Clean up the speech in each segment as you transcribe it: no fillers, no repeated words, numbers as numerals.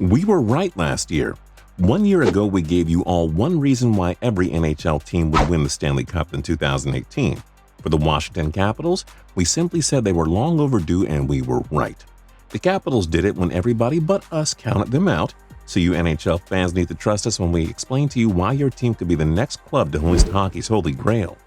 We were right last year. 1 year ago, we gave you all one reason why every NHL team would win the Stanley Cup in 2018. For the Washington Capitals, we simply said they were long overdue, and we were right. The Capitals did it when everybody but us counted them out, so you NHL fans need to trust us when we explain to you why your team could be the next club to hoist hockey's holy grail.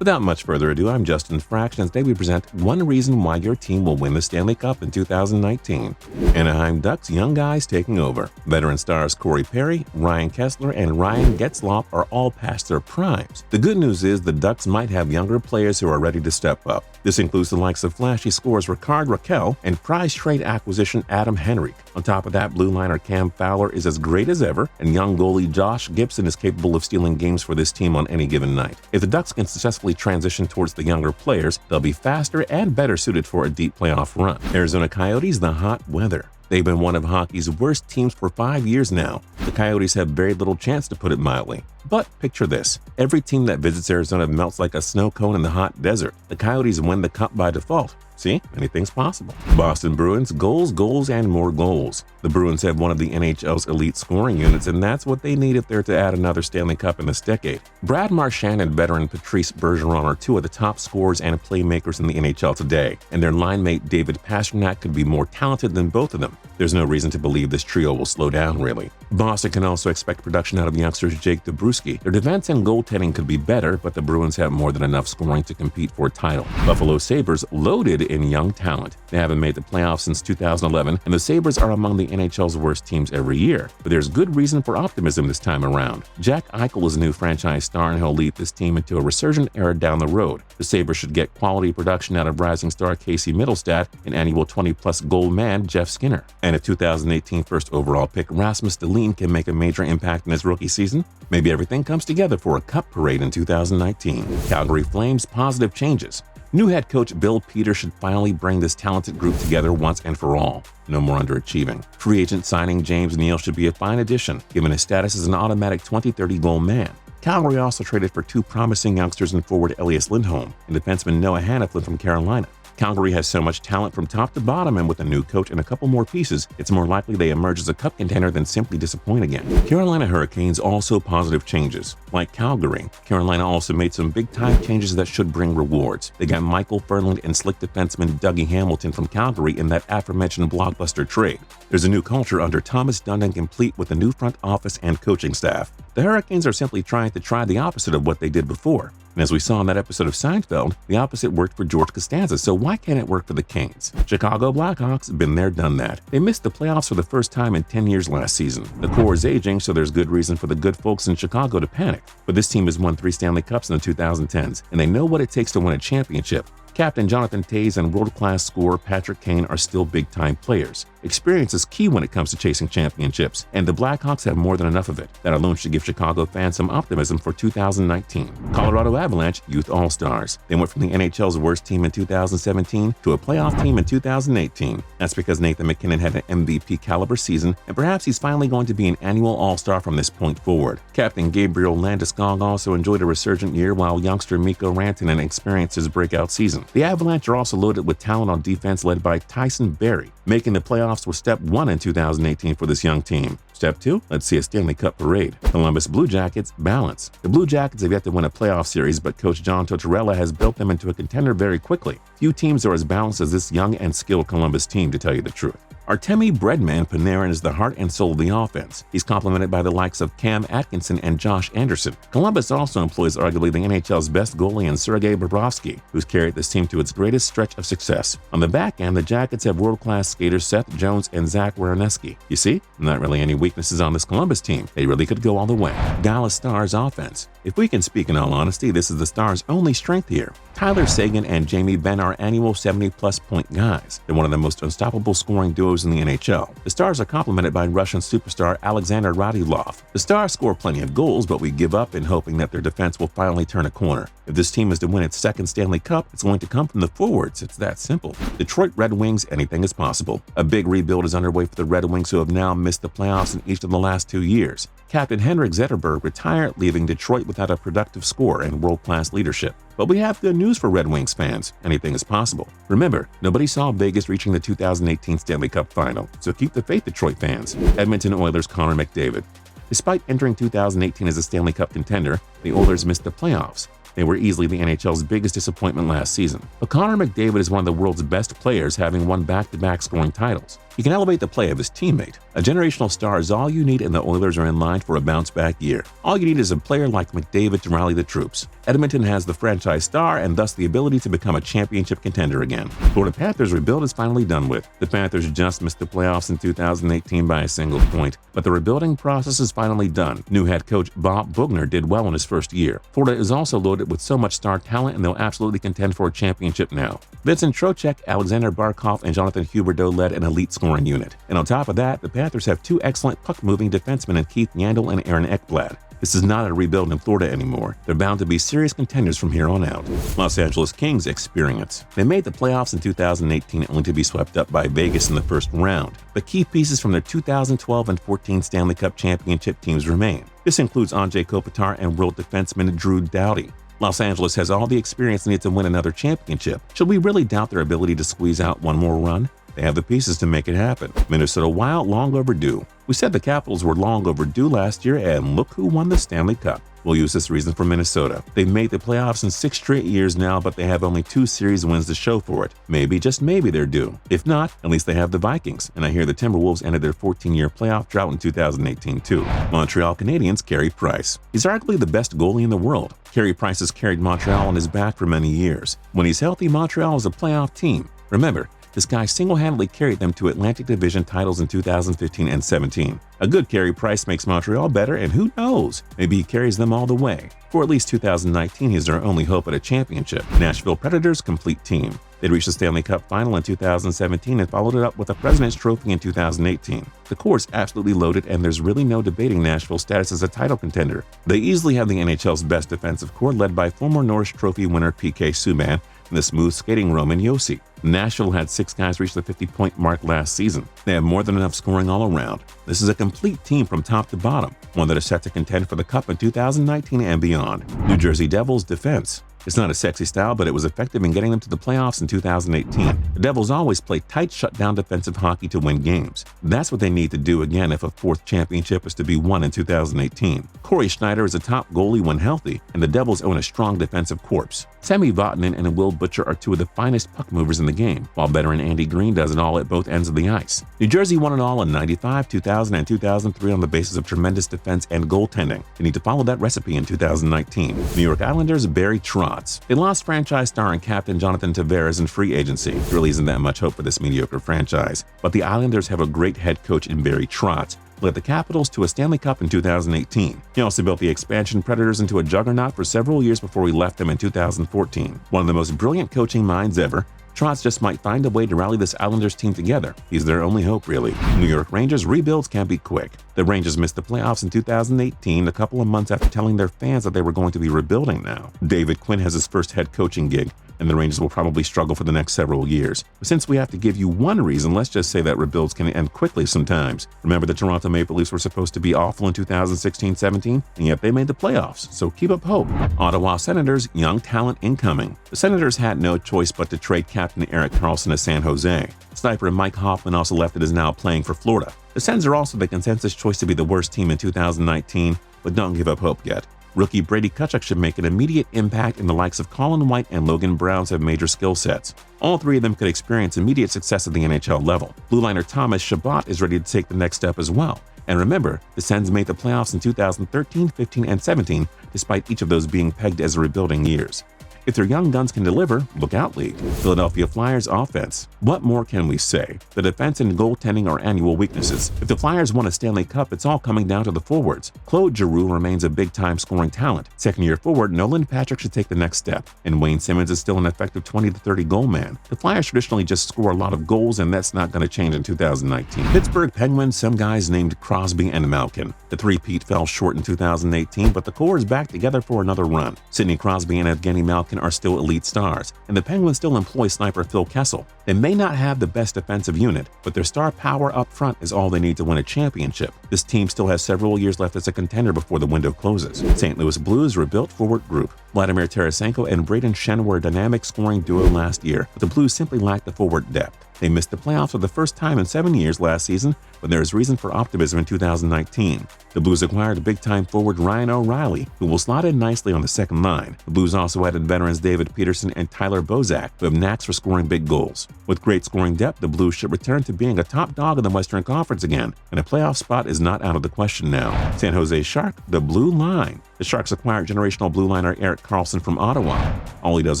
Without much further ado, I'm Justin Fraction, and today we present one reason why your team will win the Stanley Cup in 2019. Anaheim Ducks young guys taking over. Veteran stars Corey Perry, Ryan Kesler, and Ryan Getzlaf are all past their primes. The good news is the Ducks might have younger players who are ready to step up. This includes the likes of flashy scorers Ricard Raquel and prize trade acquisition Adam Henrique. On top of that, blue liner Cam Fowler is as great as ever, and young goalie Josh Gibson is capable of stealing games for this team on any given night. If the Ducks can successfully transition towards the younger players, they'll be faster and better suited for a deep playoff run. Arizona Coyotes, the hot weather. They've been one of hockey's worst teams for 5 years now. The Coyotes have very little chance, to put it mildly. But picture this. Every team that visits Arizona melts like a snow cone in the hot desert. The Coyotes win the Cup by default. See, anything's possible. Boston Bruins, goals, goals, and more goals. The Bruins have one of the NHL's elite scoring units, and that's what they need if they're to add another Stanley Cup in this decade. Brad Marchand and veteran Patrice Bergeron are two of the top scorers and playmakers in the NHL today, and their line mate David Pastrnak could be more talented than both of them. There's no reason to believe this trio will slow down, really. Boston can also expect production out of youngsters Jake DeBruski. Their defense and goaltending could be better, but the Bruins have more than enough scoring to compete for a title. Buffalo Sabres loaded in young talent. They haven't made the playoffs since 2011, and the Sabres are among the NHL's worst teams every year. But there's good reason for optimism this time around. Jack Eichel is a new franchise star, and he'll lead this team into a resurgent era down the road. The Sabres should get quality production out of rising star Casey Middlestat and annual 20-plus goal man Jeff Skinner. And if 2018 first overall pick Rasmus Dahlin can make a major impact in his rookie season, maybe everything comes together for a cup parade in 2019. Calgary Flames positive changes. New head coach Bill Peters should finally bring this talented group together once and for all. No more underachieving. Free agent signing James Neal should be a fine addition, given his status as an automatic 20-30 goal man. Calgary also traded for two promising youngsters in forward Elias Lindholm and defenseman Noah Hanifin from Carolina. Calgary has so much talent from top to bottom, and with a new coach and a couple more pieces, it's more likely they emerge as a cup contender than simply disappoint again. Carolina Hurricanes also positive changes. Like Calgary, Carolina also made some big-time changes that should bring rewards. They got Michael Furland and slick defenseman Dougie Hamilton from Calgary in that aforementioned blockbuster trade. There's a new culture under Thomas Dundon, complete with a new front office and coaching staff. The Hurricanes are simply trying to try the opposite of what they did before. And as we saw in that episode of Seinfeld, the opposite worked for George Costanza, so why can't it work for the Canes? Chicago Blackhawks, been there, done that. They missed the playoffs for the first time in 10 years last season. The core is aging, so there's good reason for the good folks in Chicago to panic. But this team has won 3 Stanley Cups in the 2010s, and they know what it takes to win a championship. Captain Jonathan Toews and world-class scorer Patrick Kane are still big-time players. Experience is key when it comes to chasing championships, and the Blackhawks have more than enough of it. That alone should give Chicago fans some optimism for 2019. Colorado Avalanche, youth all-stars. They went from the NHL's worst team in 2017 to a playoff team in 2018. That's because Nathan MacKinnon had an MVP-caliber season, and perhaps he's finally going to be an annual all-star from this point forward. Captain Gabriel Landeskog also enjoyed a resurgent year, while youngster Mikko Rantanen experienced his breakout season. The Avalanche are also loaded with talent on defense, led by Tyson Barrie. Making the playoffs was step 1 in 2018 for this young team. Step 2, let's see a Stanley Cup parade. Columbus Blue Jackets, balance. The Blue Jackets have yet to win a playoff series, but coach John Tortorella has built them into a contender very quickly. Few teams are as balanced as this young and skilled Columbus team, to tell you the truth. Artemi Breadman Panarin is the heart and soul of the offense. He's complemented by the likes of Cam Atkinson and Josh Anderson. Columbus also employs arguably the NHL's best goalie in Sergei Bobrovsky, who's carried this team to its greatest stretch of success. On the back end, the Jackets have world-class skaters Seth Jones and Zach Werenski. You see, not really any weaknesses on this Columbus team. They really could go all the way. Dallas Stars offense. If we can speak in all honesty, this is the Stars' only strength here. Tyler Seguin and Jamie Benn are annual 70-plus point guys. They're one of the most unstoppable scoring duos in the NHL. The Stars are complemented by Russian superstar Alexander Radulov. The Stars score plenty of goals, but we give up in hoping that their defense will finally turn a corner. If this team is to win its second Stanley Cup, it's going to come from the forwards. It's that simple. Detroit Red Wings, anything is possible. A big rebuild is underway for the Red Wings, who have now missed the playoffs in each of the last 2 years. Captain Henrik Zetterberg retired, leaving Detroit without a productive score and world-class leadership. But we have good news for Red Wings fans. Anything is possible. Remember, nobody saw Vegas reaching the 2018 Stanley Cup final, so keep the faith, Detroit fans. Edmonton Oilers Connor McDavid. Despite entering 2018 as a Stanley Cup contender, the Oilers missed the playoffs. They were easily the NHL's biggest disappointment last season. But Connor McDavid is one of the world's best players, having won back-to-back scoring titles. He can elevate the play of his teammate. A generational star is all you need, and the Oilers are in line for a bounce-back year. All you need is a player like McDavid to rally the troops. Edmonton has the franchise star and thus the ability to become a championship contender again. Florida Panthers' rebuild is finally done with. The Panthers just missed the playoffs in 2018 by a single point, but the rebuilding process is finally done. New head coach Bob Boughner did well in his first year. Florida is also loaded with so much star talent, and they'll absolutely contend for a championship now. Vincent Trocheck, Alexander Barkov, and Jonathan Huberdeau led an elite scoring unit. And on top of that, the Panthers have two excellent puck-moving defensemen in Keith Yandle and Aaron Ekblad. This is not a rebuild in Florida anymore. They're bound to be serious contenders from here on out. Los Angeles Kings experience. They made the playoffs in 2018 only to be swept up by Vegas in the first round. But key pieces from their 2012 and 14 Stanley Cup championship teams remain. This includes Anze Kopitar and world defenseman Drew Doughty. Los Angeles has all the experience needed to win another championship. Should we really doubt their ability to squeeze out one more run? They have the pieces to make it happen. Minnesota Wild, long overdue. We said the Capitals were long overdue last year, and look who won the Stanley Cup. We'll use this reason for Minnesota. They've made the playoffs in 6 straight years now, but they have only 2 series wins to show for it. Maybe, just maybe, they're due. If not, at least they have the Vikings, and I hear the Timberwolves ended their 14-year playoff drought in 2018 too. Montreal Canadiens Carey Price. He's arguably the best goalie in the world. Carey Price has carried Montreal on his back for many years. When he's healthy, Montreal is a playoff team. Remember, this guy single-handedly carried them to Atlantic Division titles in 2015 and 17. A good Carey Price makes Montreal better, and who knows, maybe he carries them all the way. For at least 2019, he's their only hope at a championship. Nashville Predators complete team. They reached the Stanley Cup final in 2017 and followed it up with a President's Trophy in 2018. The core is absolutely loaded, and there's really no debating Nashville's status as a title contender. They easily have the NHL's best defensive core, led by former Norris Trophy winner PK Subban and the smooth skating Roman Josi. Nashville had 6 guys reach the 50-point mark last season. They have more than enough scoring all around. This is a complete team from top to bottom, one that is set to contend for the Cup in 2019 and beyond. New Jersey Devils defense. It's not a sexy style, but it was effective in getting them to the playoffs in 2018. The Devils always play tight, shutdown defensive hockey to win games. That's what they need to do again if a 4th championship is to be won in 2018. Corey Schneider is a top goalie when healthy, and the Devils own a strong defensive corps. Sami Vatanen and Will Butcher are 2 of the finest puck movers in the game, while veteran Andy Green does it all at both ends of the ice. New Jersey won it all in 95, 2000, and 2003 on the basis of tremendous defense and goaltending. They need to follow that recipe in 2019. New York Islanders Barry Trotz. They lost franchise star and captain Jonathan Tavares in free agency. There really isn't that much hope for this mediocre franchise. But the Islanders have a great head coach in Barry Trotz, who led the Capitals to a Stanley Cup in 2018. He also built the expansion Predators into a juggernaut for several years before he left them in 2014. One of the most brilliant coaching minds ever, Trotz just might find a way to rally this Islanders team together. He's their only hope, really. New York Rangers rebuilds can be quick. The Rangers missed the playoffs in 2018, a couple of months after telling their fans that they were going to be rebuilding now. David Quinn has his first head coaching gig, and the Rangers will probably struggle for the next several years. But since we have to give you one reason, let's just say that rebuilds can end quickly sometimes. Remember, the Toronto Maple Leafs were supposed to be awful in 2016-17, and yet they made the playoffs, so keep up hope. Ottawa Senators, young talent incoming. The Senators had no choice but to trade captain Erik Karlsson to San Jose. Sniper Mike Hoffman also left and is now playing for Florida. The Sens are also the consensus choice to be the worst team in 2019, but don't give up hope yet. Rookie Brady Tkachuk should make an immediate impact, and the likes of Colin White and Logan Browns have major skill sets. All 3 of them could experience immediate success at the NHL level. Blue liner Thomas Chabot is ready to take the next step as well. And remember, the Sens made the playoffs in 2013, 15, and 17, despite each of those being pegged as rebuilding years. If their young guns can deliver, look out, league. Philadelphia Flyers offense. What more can we say? The defense and goaltending are annual weaknesses. If the Flyers won a Stanley Cup, it's all coming down to the forwards. Claude Giroux remains a big-time scoring talent. Second-year forward Nolan Patrick should take the next step, and Wayne Simmons is still an effective 20 to 30 goal man. The Flyers traditionally just score a lot of goals, and that's not going to change in 2019. Pittsburgh Penguins, some guys named Crosby and Malkin. The three-peat fell short in 2018, but the core is back together for another run. Sidney Crosby and Evgeny Malkin are still elite stars, and the Penguins still employ sniper Phil Kessel. They may not have the best defensive unit, but their star power up front is all they need to win a championship. This team still has several years left as a contender before the window closes. St. Louis Blues rebuilt forward group. Vladimir Tarasenko and Braden Shen were a dynamic scoring duo last year, but the Blues simply lacked the forward depth. They missed the playoffs for the first time in 7 years last season, but there is reason for optimism in 2019. The Blues acquired big-time forward Ryan O'Reilly, who will slot in nicely on the second line. The Blues also added veterans David Peterson and Tyler Bozak, who have knacks for scoring big goals. With great scoring depth, the Blues should return to being a top dog in the Western Conference again, and a playoff spot is not out of the question now. San Jose Shark, the blue line. The Sharks acquired generational blue liner Erik Karlsson from Ottawa. All he does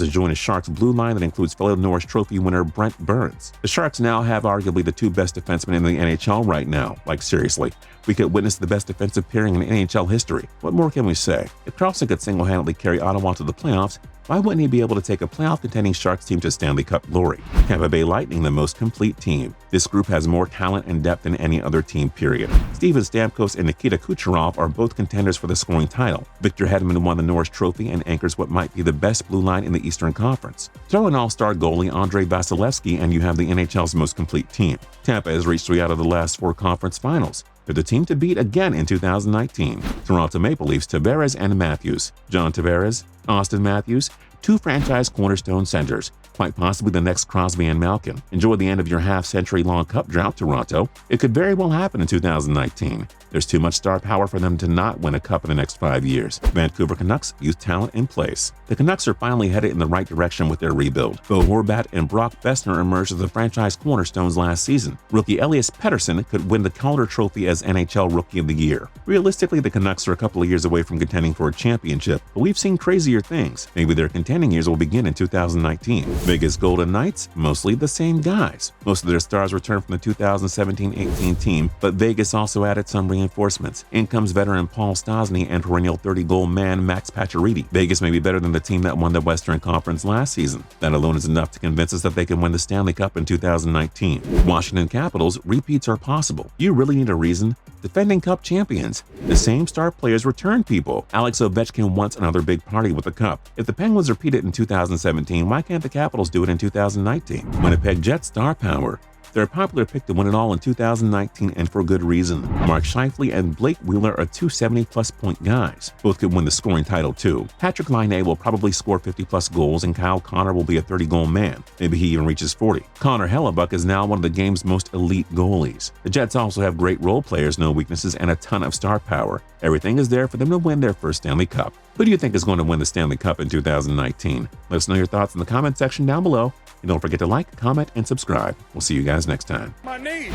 is join a Sharks blue line that includes fellow Norris Trophy winner Brent Burns. The Sharks now have arguably the two best defensemen in the NHL right now. Like, seriously, we could witness the best defensive pairing in NHL history. What more can we say? If Karlsson could single-handedly carry Ottawa to the playoffs, why wouldn't he be able to take a playoff-contending Sharks team to Stanley Cup glory? Tampa Bay Lightning, the most complete team. This group has more talent and depth than any other team, period. Steven Stamkos and Nikita Kucherov are both contenders for the scoring title. Victor Hedman won the Norris Trophy and anchors what might be the best blue line in the Eastern Conference. Throw in all-star goalie Andrei Vasilevsky and you have the NHL's most complete team. Tampa has reached 3 out of the last 4 conference finals. They're the team to beat again in 2019. Toronto Maple Leafs, Tavares and Matthews. John Tavares, Austin Matthews, 2 franchise cornerstone centers, quite possibly the next Crosby and Malkin. Enjoy the end of your half-century-long cup drought, Toronto. It could very well happen in 2019. There's too much star power for them to not win a cup in the next 5 years. Vancouver Canucks, youth talent in place. The Canucks are finally headed in the right direction with their rebuild. Bo Horvat and Brock Besser emerged as the franchise cornerstones last season. Rookie Elias Pettersson could win the Calder Trophy as NHL Rookie of the Year. Realistically, the Canucks are a couple of years away from contending for a championship, but we've seen crazier things. Maybe their contending years will begin in 2019. Vegas Golden Knights, mostly the same guys. Most of their stars returned from the 2017-18 team, but Vegas also added some reinforcements. In comes veteran Paul Stastny and perennial 30-goal man Max Pacioretty. Vegas may be better than the team that won the Western Conference last season. That alone is enough to convince us that they can win the Stanley Cup in 2019. Washington Capitals, repeats are possible. You really need a reason? Defending Cup champions. The same star players return, people. Alex Ovechkin wants another big party with the Cup. If the Penguins repeat it in 2017, why can't the Capitals do it in 2019? Winnipeg Jets star power. They're a popular pick to win it all in 2019, and for good reason. Mark Scheifele and Blake Wheeler are 2 70-plus point guys. Both could win the scoring title too. Patrick Laine will probably score 50-plus goals, and Kyle Connor will be a 30-goal man. Maybe he even reaches 40. Connor Hellebuck is now one of the game's most elite goalies. The Jets also have great role players, no weaknesses, and a ton of star power. Everything is there for them to win their first Stanley Cup. Who do you think is going to win the Stanley Cup in 2019? Let us know your thoughts in the comment section down below. And don't forget to like, comment, and subscribe. We'll see you guys next time. My knee.